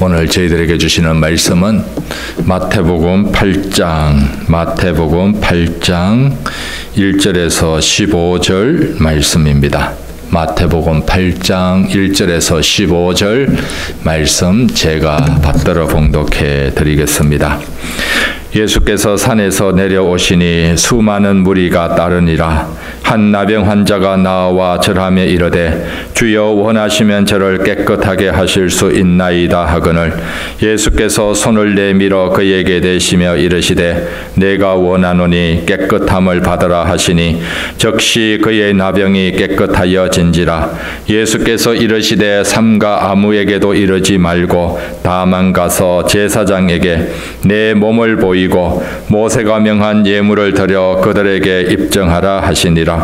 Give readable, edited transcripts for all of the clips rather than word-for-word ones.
오늘 저희들에게 주시는 말씀은 마태복음 8장 1절에서 15절 말씀입니다. 마태복음 8장 1절에서 15절 말씀 제가 받들어 봉독해 드리겠습니다. 예수께서 산에서 내려오시니 수많은 무리가 따르니라. 한 나병 환자가 나와 절하며 이르되 주여 원하시면 저를 깨끗하게 하실 수 있나이다 하거늘 예수께서 손을 내밀어 그에게 대시며 이르시되 내가 원하노니 깨끗함을 받으라 하시니 즉시 그의 나병이 깨끗하여 진지라. 예수께서 이르시되 삼가 아무에게도 이르지 말고 다만 가서 제사장에게 내 몸을 보이고 모세가 명한 예물을 드려 그들에게 입증하라 하시니라.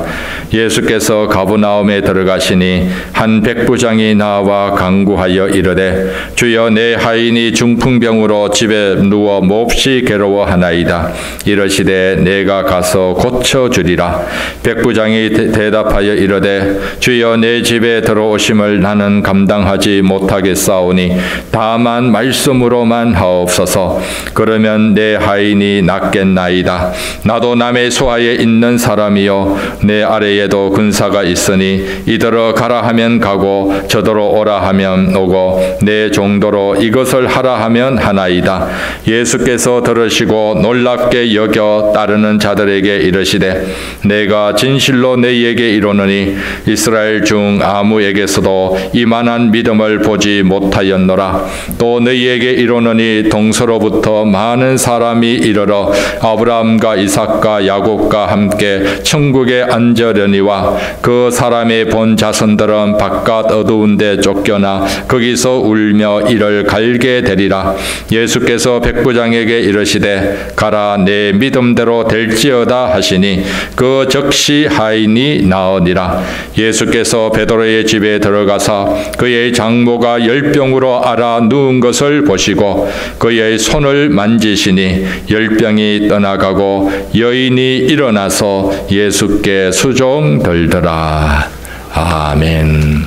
예수께서 가버나움에 들어가시니 한 백부장이 나와 간구하여 이르되 주여 내 하인이 중풍병으로 집에 누워 몹시 괴로워하나이다. 이르시되 내가 가서 고쳐주리라. 백부장이 대답하여 이르되 주여 내 집에 들어오심을 나는 감당하지 못하겠사오니 다만 말씀으로만 하옵소서. 그러면 내 하인이 낫겠나이다. 나도 남의 수하에 있는 사람이요 내 아래에도 군사가 있으니 이더러 가라 하면 가고 저더러 오라 하면 오고 내 종도로 이것을 하라 하면 하나이다. 예수께서 들으시고 놀랍게 여겨 따르는 자들에게 이르시되 내가 진실로 너희에게 이르노니 이스라엘 중 아무에게서도 이만한 믿음을 보지 못하였노라. 또 너희에게 이르노니 동서로부터 많은 사람이 이르러 아브라함과 이삭과 야곱과 함께 천국에 앉으려니와 그 사람의 본 자손들은 바깥 어두운 데 쫓겨나 거기서 울며 이를 갈게 되리라. 예수께서 백부장에게 이르시되 가라 내 믿음대로 될지어다 하시니 그 즉시 하인이 나으니라. 예수께서 베드로의 집에 들어가사 그의 장모가 열병으로 앓아 누운 것을 보시고 그의 손을 만지시니 열병이 떠나가고 여인이 일어나서 예수께 수종 들더라. 아멘.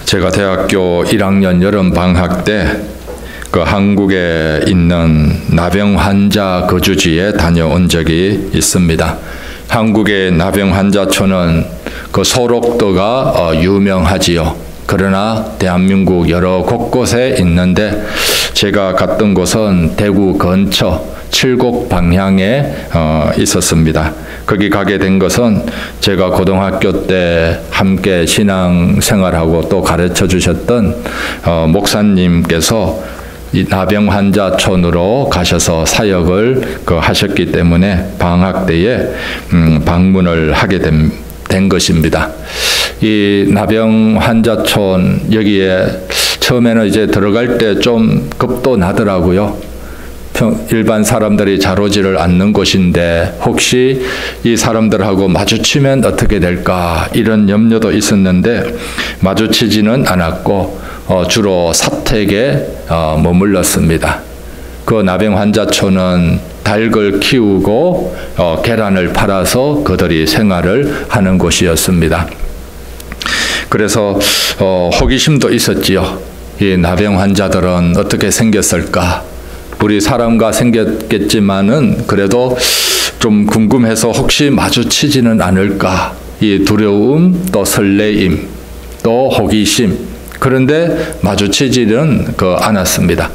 제가 대학교 1학년 여름 방학 때 그 한국에 있는 나병 환자 거주지에 다녀온 적이 있습니다. 한국의 나병 환자촌은 그 소록도가 유명하지요. 그러나 대한민국 여러 곳곳에 있는데 제가 갔던 곳은 대구 근처 칠곡 방향에 있었습니다. 거기 가게 된 것은 제가 고등학교 때 함께 신앙생활하고 또 가르쳐 주셨던 목사님께서 이 나병 환자촌으로 가셔서 사역을 하셨기 때문에 방학 때에 방문을 하게 된 것입니다. 이 나병 환자촌 여기에 처음에는 이제 들어갈 때 좀 겁도 나더라고요. 일반 사람들이 잘 오지를 않는 곳인데 혹시 이 사람들하고 마주치면 어떻게 될까 이런 염려도 있었는데 마주치지는 않았고 주로 사택에 머물렀습니다. 그 나병 환자촌은 닭을 키우고 계란을 팔아서 그들이 생활을 하는 곳이었습니다. 그래서 호기심도 있었지요. 이 나병 환자들은 어떻게 생겼을까? 우리 사람과 생겼겠지만은 그래도 좀 궁금해서 혹시 마주치지는 않을까? 이 두려움, 또 설레임, 또 호기심. 그런데 마주치지는 않았습니다.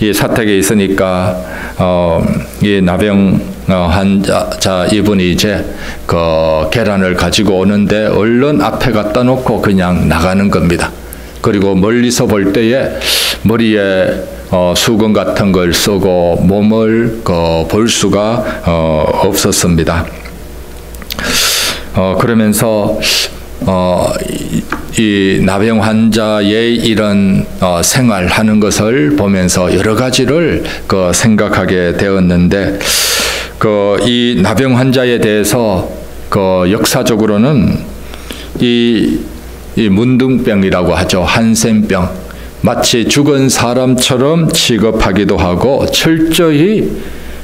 이 사택에 있으니까 이 나병 환자 이분이 이제 계란을 가지고 오는데 얼른 앞에 갖다 놓고 그냥 나가는 겁니다. 그리고 멀리서 볼 때에 머리에 수건 같은 걸 쓰고 몸을 볼 수가 없었습니다. 그러면서 이 나병 환자의 이런 생활하는 것을 보면서 여러 가지를 생각하게 되었는데 이 나병 환자에 대해서 역사적으로는 이 문둥병이라고 하죠. 한센병. 마치 죽은 사람처럼 취급하기도 하고 철저히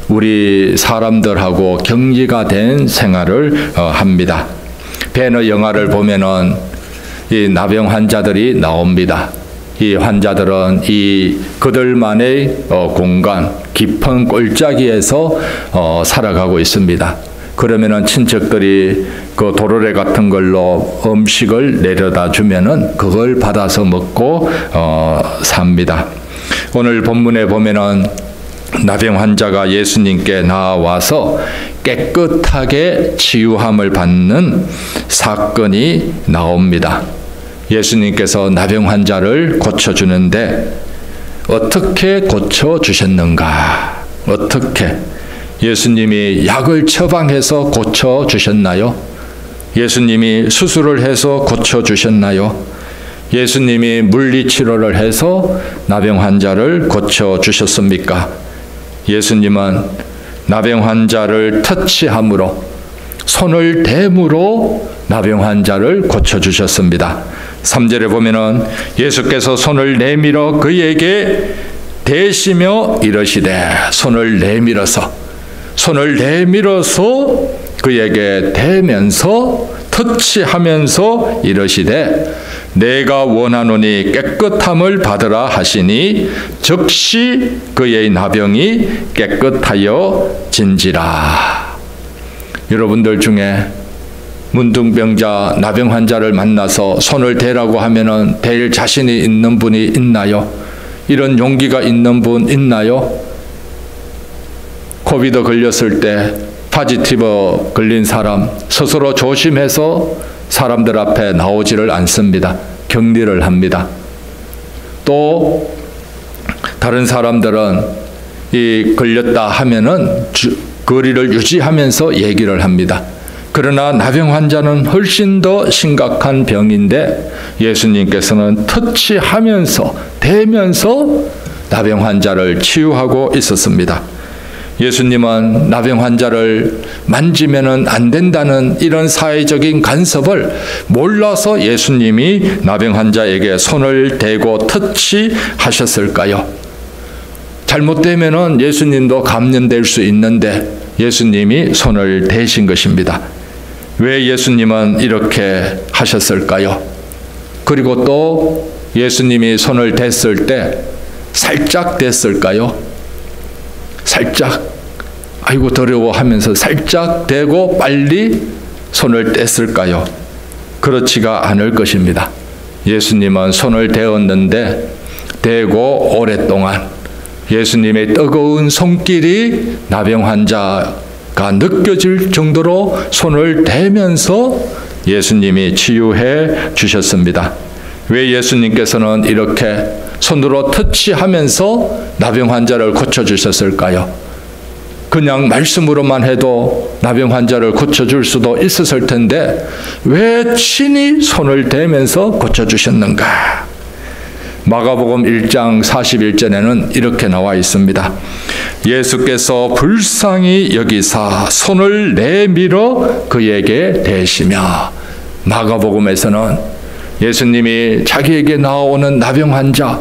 우리 사람들하고 격리가 된 생활을 합니다. 배너 영화를 보면은 이 나병 환자들이 나옵니다. 이 환자들은 이 그들만의 공간, 깊은 골짜기에서 살아가고 있습니다. 그러면은 친척들이 그 도르래 같은 걸로 음식을 내려다 주면은 그걸 받아서 먹고 삽니다. 오늘 본문에 보면은 나병 환자가 예수님께 나와서 깨끗하게 치유함을 받는 사건이 나옵니다. 예수님께서 나병 환자를 고쳐주는데 어떻게 고쳐주셨는가? 어떻게? 예수님이 약을 처방해서 고쳐주셨나요? 예수님이 수술을 해서 고쳐주셨나요? 예수님이 물리치료를 해서 나병 환자를 고쳐주셨습니까? 예수님은 나병 환자를 터치함으로, 손을 댐으로 나병 환자를 고쳐주셨습니다. 3절에 보면은 예수께서 손을 내밀어 그에게 대시며 이러시되, 손을 내밀어서 그에게 대면서 터치하면서 이러시되 내가 원하노니 깨끗함을 받으라 하시니 즉시 그의 나병이 깨끗하여 진지라. 여러분들 중에 문둥병자 나병 환자를 만나서 손을 대라고 하면은 댈 자신이 있는 분이 있나요? 이런 용기가 있는 분 있나요? 코비드 걸렸을 때 파지티브 걸린 사람 스스로 조심해서 사람들 앞에 나오지를 않습니다. 격리를 합니다. 또 다른 사람들은 이 걸렸다 하면은 거리를 유지하면서 얘기를 합니다. 그러나 나병 환자는 훨씬 더 심각한 병인데 예수님께서는 터치하면서 대면서 나병 환자를 치유하고 있었습니다. 예수님은 나병 환자를 만지면은 안 된다는 이런 사회적인 간섭을 몰라서 예수님이 나병 환자에게 손을 대고 터치하셨을까요? 잘못되면은 예수님도 감염될 수 있는데 예수님이 손을 대신 것입니다. 왜 예수님은 이렇게 하셨을까요? 그리고 또 예수님이 손을 댔을 때 살짝 댔을까요? 살짝, 아이고 더러워 하면서 살짝 대고 빨리 손을 뗐을까요? 그렇지가 않을 것입니다. 예수님은 손을 대었는데 대고 오랫동안 예수님의 뜨거운 손길이 나병 환자가 느껴질 정도로 손을 대면서 예수님이 치유해 주셨습니다. 왜 예수님께서는 이렇게 손으로 터치하면서 나병 환자를 고쳐주셨을까요? 그냥 말씀으로만 해도 나병 환자를 고쳐줄 수도 있었을 텐데 왜 친히 손을 대면서 고쳐주셨는가? 마가복음 1장 41절에는 이렇게 나와 있습니다. 예수께서 불쌍히 여기사 손을 내밀어 그에게 대시며. 마가복음에서는 예수님이 자기에게 나오는 나병 환자,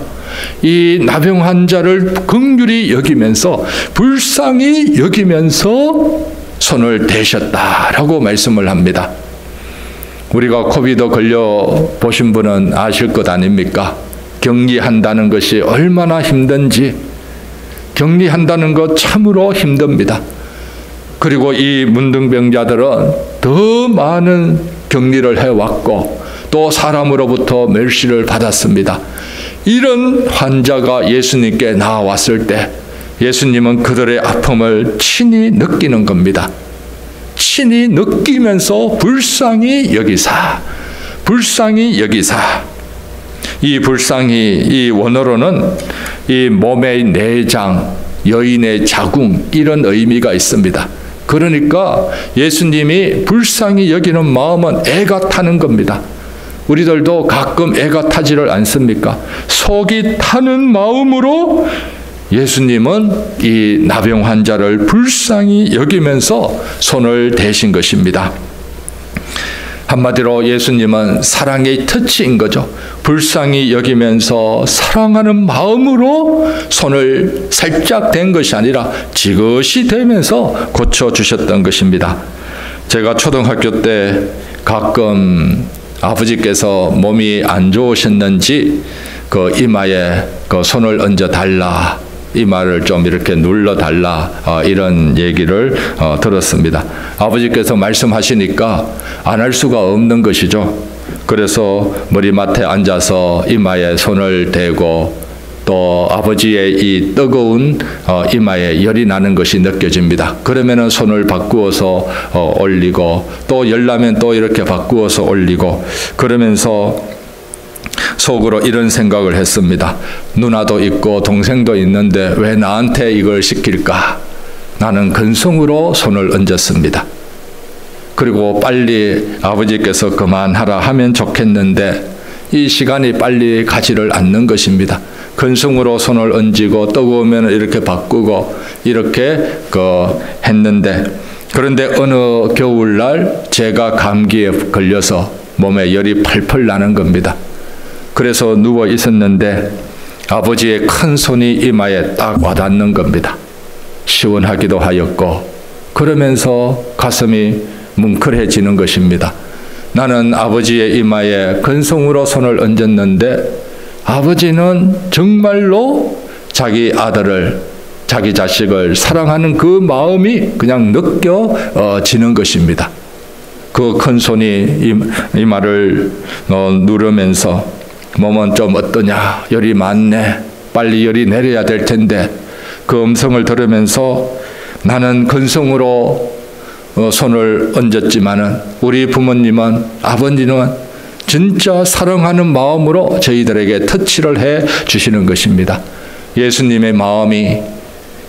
이 나병 환자를 긍휼히 여기면서 불쌍히 여기면서 손을 대셨다라고 말씀을 합니다. 우리가 코비드 걸려 보신 분은 아실 것 아닙니까? 격리한다는 것이 얼마나 힘든지. 격리한다는 것 참으로 힘듭니다. 그리고 이 문둥병자들은 더 많은 격리를 해왔고 또 사람으로부터 멸시를 받았습니다. 이런 환자가 예수님께 나왔을 때 예수님은 그들의 아픔을 친히 느끼는 겁니다. 친히 느끼면서 불쌍히 여기사. 이 불쌍히, 이 원어로는 이 몸의 내장, 여인의 자궁 이런 의미가 있습니다. 그러니까 예수님이 불쌍히 여기는 마음은 애가 타는 겁니다. 우리들도 가끔 애가 타지를 않습니까? 속이 타는 마음으로 예수님은 이 나병 환자를 불쌍히 여기면서 손을 대신 것입니다. 한마디로 예수님은 사랑의 터치인 거죠. 불쌍히 여기면서 사랑하는 마음으로 손을 살짝 댄 것이 아니라 지그시 대면서 고쳐주셨던 것입니다. 제가 초등학교 때 가끔 아버지께서 몸이 안 좋으셨는지 그 이마에 그 손을 얹어 달라, 이마를 좀 이렇게 눌러 달라, 이런 얘기를 들었습니다. 아버지께서 말씀하시니까 안 할 수가 없는 것이죠. 그래서 머리맡에 앉아서 이마에 손을 대고 또 아버지의 이 뜨거운 이마에 열이 나는 것이 느껴집니다. 그러면은 손을 바꾸어서 올리고, 또 열나면 또 이렇게 바꾸어서 올리고, 그러면서 속으로 이런 생각을 했습니다. 누나도 있고 동생도 있는데 왜 나한테 이걸 시킬까? 나는 근성으로 손을 얹었습니다. 그리고 빨리 아버지께서 그만하라 하면 좋겠는데 이 시간이 빨리 가지를 않는 것입니다. 근성으로 손을 얹고 뜨거우면 이렇게 바꾸고 이렇게 했는데, 그런데 어느 겨울날 제가 감기에 걸려서 몸에 열이 펄펄 나는 겁니다. 그래서 누워 있었는데 아버지의 큰 손이 이마에 딱 와닿는 겁니다. 시원하기도 하였고, 그러면서 가슴이 뭉클해지는 것입니다. 나는 아버지의 이마에 근성으로 손을 얹었는데 아버지는 정말로 자기 아들을, 자기 자식을 사랑하는 그 마음이 그냥 느껴지는 것입니다. 그 큰 손이 이마를 누르면서 몸은 좀 어떠냐? 열이 많네. 빨리 열이 내려야 될 텐데. 그 음성을 들으면서 나는 근성으로 손을 얹었지만은 우리 부모님은, 아버지는 진짜 사랑하는 마음으로 저희들에게 터치를 해 주시는 것입니다. 예수님의 마음이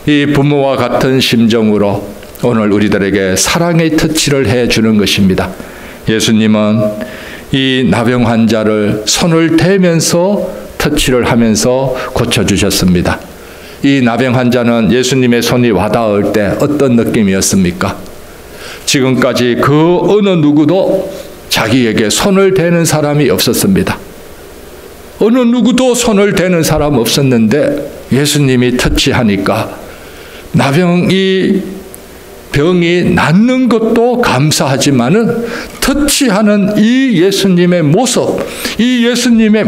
이 부모와 같은 심정으로 오늘 우리들에게 사랑의 터치를 해 주는 것입니다. 예수님은 이 나병 환자를 손을 대면서 터치를 하면서 고쳐주셨습니다. 이 나병 환자는 예수님의 손이 와닿을 때 어떤 느낌이었습니까? 지금까지 그 어느 누구도 자기에게 손을 대는 사람이 없었습니다. 어느 누구도 손을 대는 사람 없었는데 예수님이 터치하니까 나병이 병이 낫는 것도 감사하지만은 터치하는 이 예수님의 모습, 이 예수님의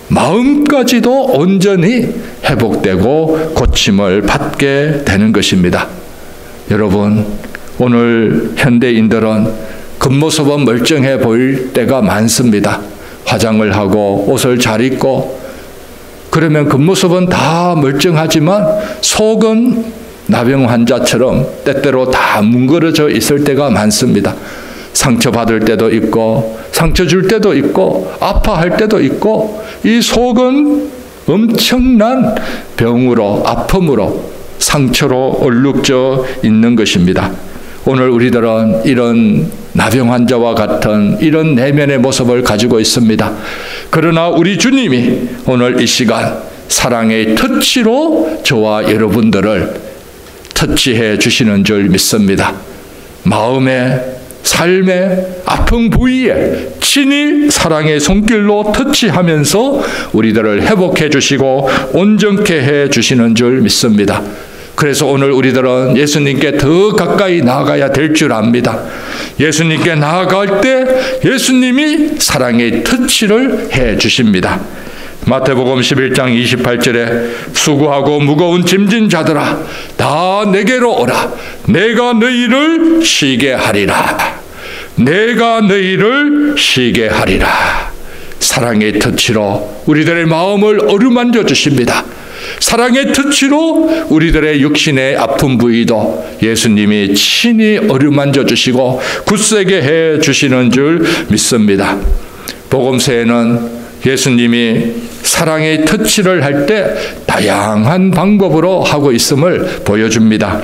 마음까지도 온전히 회복되고 고침을 받게 되는 것입니다. 여러분, 오늘 현대인들은 겉모습은 멀쩡해 보일 때가 많습니다. 화장을 하고 옷을 잘 입고 그러면 겉모습은 다 멀쩡하지만 속은 나병 환자처럼 때때로 다 뭉그러져 있을 때가 많습니다. 상처받을 때도 있고 상처 줄 때도 있고 아파할 때도 있고, 이 속은 엄청난 병으로, 아픔으로, 상처로 얼룩져 있는 것입니다. 오늘 우리들은 이런 나병 환자와 같은 이런 내면의 모습을 가지고 있습니다. 그러나 우리 주님이 오늘 이 시간 사랑의 터치로 저와 여러분들을 터치해 주시는 줄 믿습니다. 마음의, 삶의 아픈 부위에 친히 사랑의 손길로 터치하면서 우리들을 회복해 주시고 온전케 해 주시는 줄 믿습니다. 그래서 오늘 우리들은 예수님께 더 가까이 나아가야 될 줄 압니다. 예수님께 나아갈 때 예수님이 사랑의 터치를 해 주십니다. 마태복음 11장 28절에 수고하고 무거운 짐진 자들아 다 내게로 오라. 내가 너희를 쉬게 하리라. 내가 너희를 쉬게 하리라. 사랑의 터치로 우리들의 마음을 어루만져 주십니다. 사랑의 터치로 우리들의 육신의 아픈 부위도 예수님이 친히 어루만져 주시고 굳세게 해 주시는 줄 믿습니다. 복음서에는 예수님이 사랑의 터치를 할 때 다양한 방법으로 하고 있음을 보여줍니다.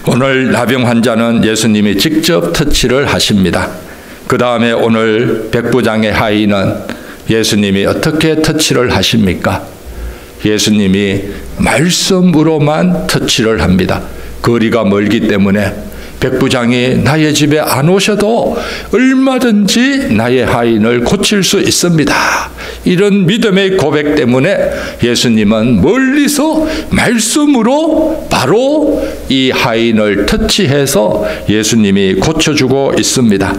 오늘 나병 환자는 예수님이 직접 터치를 하십니다. 그 다음에 오늘 백부장의 하인은 예수님이 어떻게 터치를 하십니까? 예수님이 말씀으로만 터치를 합니다. 거리가 멀기 때문에 백부장이 나의 집에 안 오셔도 얼마든지 나의 하인을 고칠 수 있습니다. 이런 믿음의 고백 때문에 예수님은 멀리서 말씀으로 바로 이 하인을 터치해서 예수님이 고쳐주고 있습니다.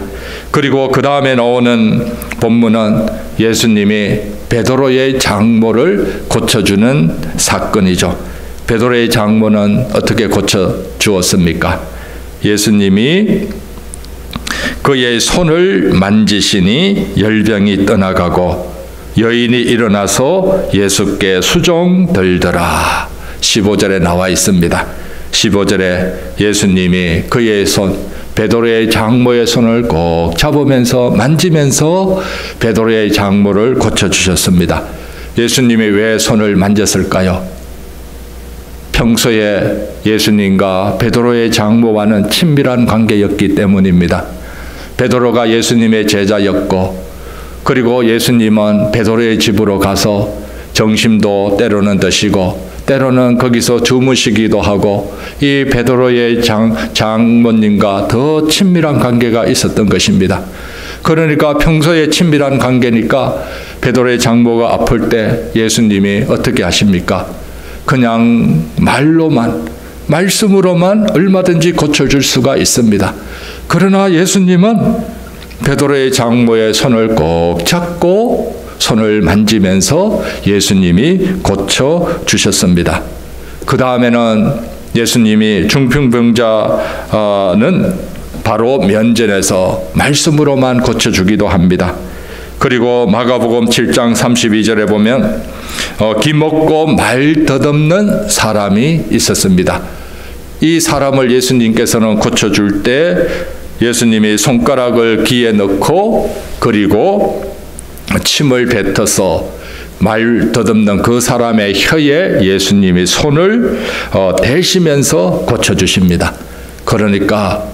그리고 그 다음에 나오는 본문은 예수님이 베드로의 장모를 고쳐주는 사건이죠. 베드로의 장모는 어떻게 고쳐주었습니까? 예수님이 그의 손을 만지시니 열병이 떠나가고 여인이 일어나서 예수께 수종들더라. 15절에 나와 있습니다. 15절에 예수님이 그의 손, 베드로의 장모의 손을 꼭 잡으면서 만지면서 베드로의 장모를 고쳐주셨습니다. 예수님이 왜 손을 만졌을까요? 평소에 예수님과 베드로의 장모와는 친밀한 관계였기 때문입니다. 베드로가 예수님의 제자였고, 그리고 예수님은 베드로의 집으로 가서 점심도 때로는 드시고 때로는 거기서 주무시기도 하고 이 베드로의 장모님과 더 친밀한 관계가 있었던 것입니다. 그러니까 평소에 친밀한 관계니까 베드로의 장모가 아플 때 예수님이 어떻게 하십니까? 그냥 말씀으로만 얼마든지 고쳐줄 수가 있습니다. 그러나 예수님은 베드로의 장모의 손을 꼭 잡고 손을 만지면서 예수님이 고쳐주셨습니다. 그 다음에는 예수님이 중풍병자는 바로 면전에서 말씀으로만 고쳐주기도 합니다. 그리고 마가복음 7장 32절에 보면 기먹고 말 덧없는 사람이 있었습니다. 이 사람을 예수님께서는 고쳐줄 때 예수님이 손가락을 귀에 넣고 그리고 침을 뱉어서 말 덧없는 그 사람의 혀에 예수님이 손을 대시면서 고쳐주십니다. 그러니까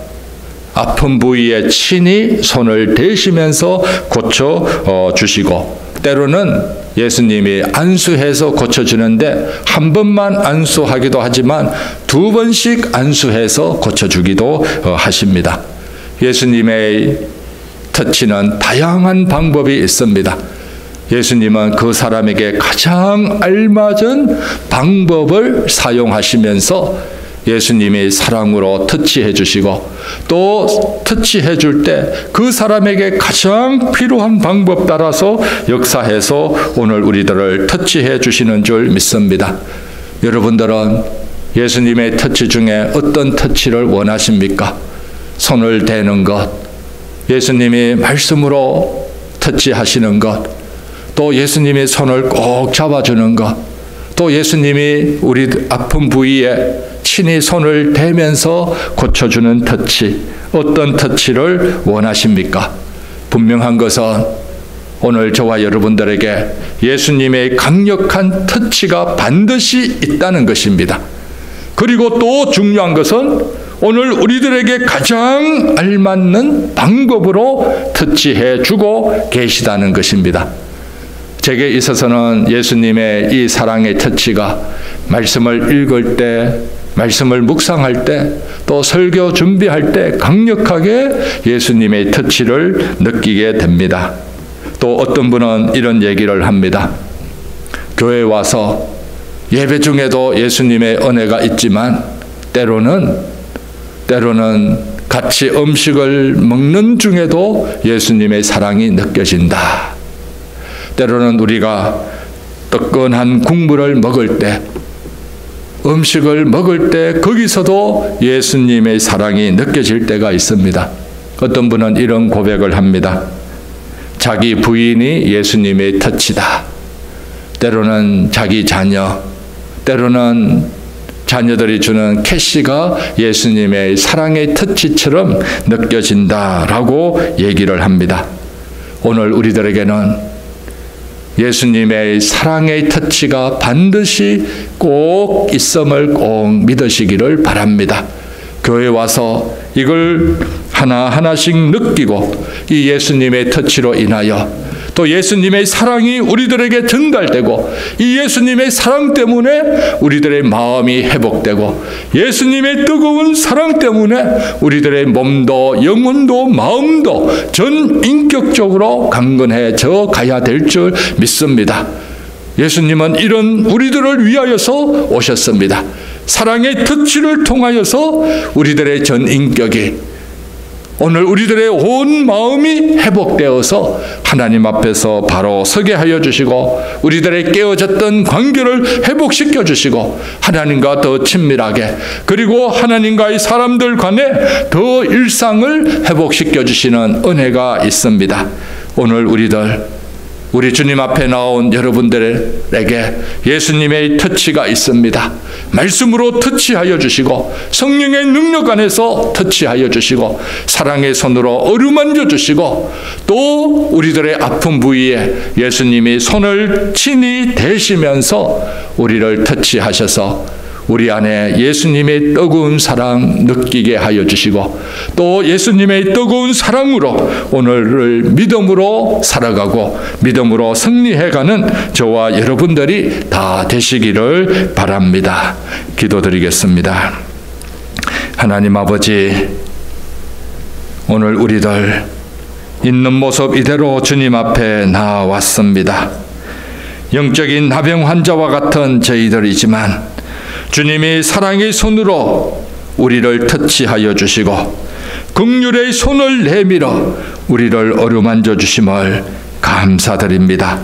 아픈 부위에 친히 손을 대시면서 고쳐주시고 때로는 예수님이 안수해서 고쳐주는데 한 번만 안수하기도 하지만 두 번씩 안수해서 고쳐주기도 하십니다. 예수님의 터치는 다양한 방법이 있습니다. 예수님은 그 사람에게 가장 알맞은 방법을 사용하시면서 예수님이 사랑으로 터치해 주시고 또 터치해 줄 때 그 사람에게 가장 필요한 방법 따라서 역사해서 오늘 우리들을 터치해 주시는 줄 믿습니다. 여러분들은 예수님의 터치 중에 어떤 터치를 원하십니까? 손을 대는 것, 예수님이 말씀으로 터치하시는 것, 또 예수님이 손을 꼭 잡아주는 것, 또 예수님이 우리 아픈 부위에 친히 손을 대면서 고쳐주는 터치, 어떤 터치를 원하십니까? 분명한 것은 오늘 저와 여러분들에게 예수님의 강력한 터치가 반드시 있다는 것입니다. 그리고 또 중요한 것은 오늘 우리들에게 가장 알맞는 방법으로 터치해 주고 계시다는 것입니다. 제게 있어서는 예수님의 이 사랑의 터치가 말씀을 읽을 때, 말씀을 묵상할 때, 또 설교 준비할 때 강력하게 예수님의 터치를 느끼게 됩니다. 또 어떤 분은 이런 얘기를 합니다. 교회에 와서 예배 중에도 예수님의 은혜가 있지만 때로는 같이 음식을 먹는 중에도 예수님의 사랑이 느껴진다. 때로는 우리가 뜨끈한 국물을 먹을 때, 음식을 먹을 때 거기서도 예수님의 사랑이 느껴질 때가 있습니다. 어떤 분은 이런 고백을 합니다. 자기 부인이 예수님의 터치다. 때로는 자기 자녀, 때로는 자녀들이 주는 캐시가 예수님의 사랑의 터치처럼 느껴진다라고 얘기를 합니다. 오늘 우리들에게는 예수님의 사랑의 터치가 반드시 꼭 있음을 꼭 믿으시기를 바랍니다. 교회에 와서 이걸 하나하나씩 느끼고 이 예수님의 터치로 인하여 또 예수님의 사랑이 우리들에게 전달되고 이 예수님의 사랑 때문에 우리들의 마음이 회복되고 예수님의 뜨거운 사랑 때문에 우리들의 몸도 영혼도 마음도 전 인격적으로 강건해져 가야 될 줄 믿습니다. 예수님은 이런 우리들을 위하여서 오셨습니다. 사랑의 터치를 통하여서 우리들의 전 인격이 오늘 우리들의 온 마음이 회복되어서 하나님 앞에서 바로 서게 하여 주시고 우리들의 깨어졌던 관계를 회복시켜 주시고 하나님과 더 친밀하게 그리고 하나님과의 사람들 간에 더 일상을 회복시켜 주시는 은혜가 있습니다. 오늘 우리 주님 앞에 나온 여러분들에게 예수님의 터치가 있습니다. 말씀으로 터치하여 주시고 성령의 능력 안에서 터치하여 주시고 사랑의 손으로 어루만져 주시고 또 우리들의 아픈 부위에 예수님이 손을 친히 대시면서 우리를 터치하셔서 우리 안에 예수님의 뜨거운 사랑 느끼게 하여 주시고 또 예수님의 뜨거운 사랑으로 오늘을 믿음으로 살아가고 믿음으로 승리해가는 저와 여러분들이 다 되시기를 바랍니다. 기도드리겠습니다. 하나님 아버지, 오늘 우리들 있는 모습 이대로 주님 앞에 나왔습니다. 영적인 나병 환자와 같은 저희들이지만 주님이 사랑의 손으로 우리를 터치하여 주시고 긍휼의 손을 내밀어 우리를 어루만져 주심을 감사드립니다.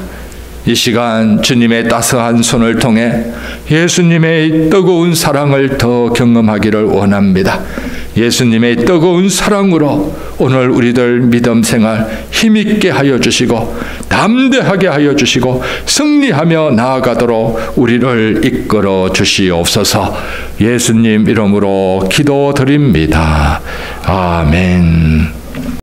이 시간 주님의 따스한 손을 통해 예수님의 뜨거운 사랑을 더 경험하기를 원합니다. 예수님의 뜨거운 사랑으로 오늘 우리들 믿음 생활 힘있게 하여 주시고 담대하게 하여 주시고 승리하며 나아가도록 우리를 이끌어 주시옵소서. 예수님 이름으로 기도드립니다. 아멘.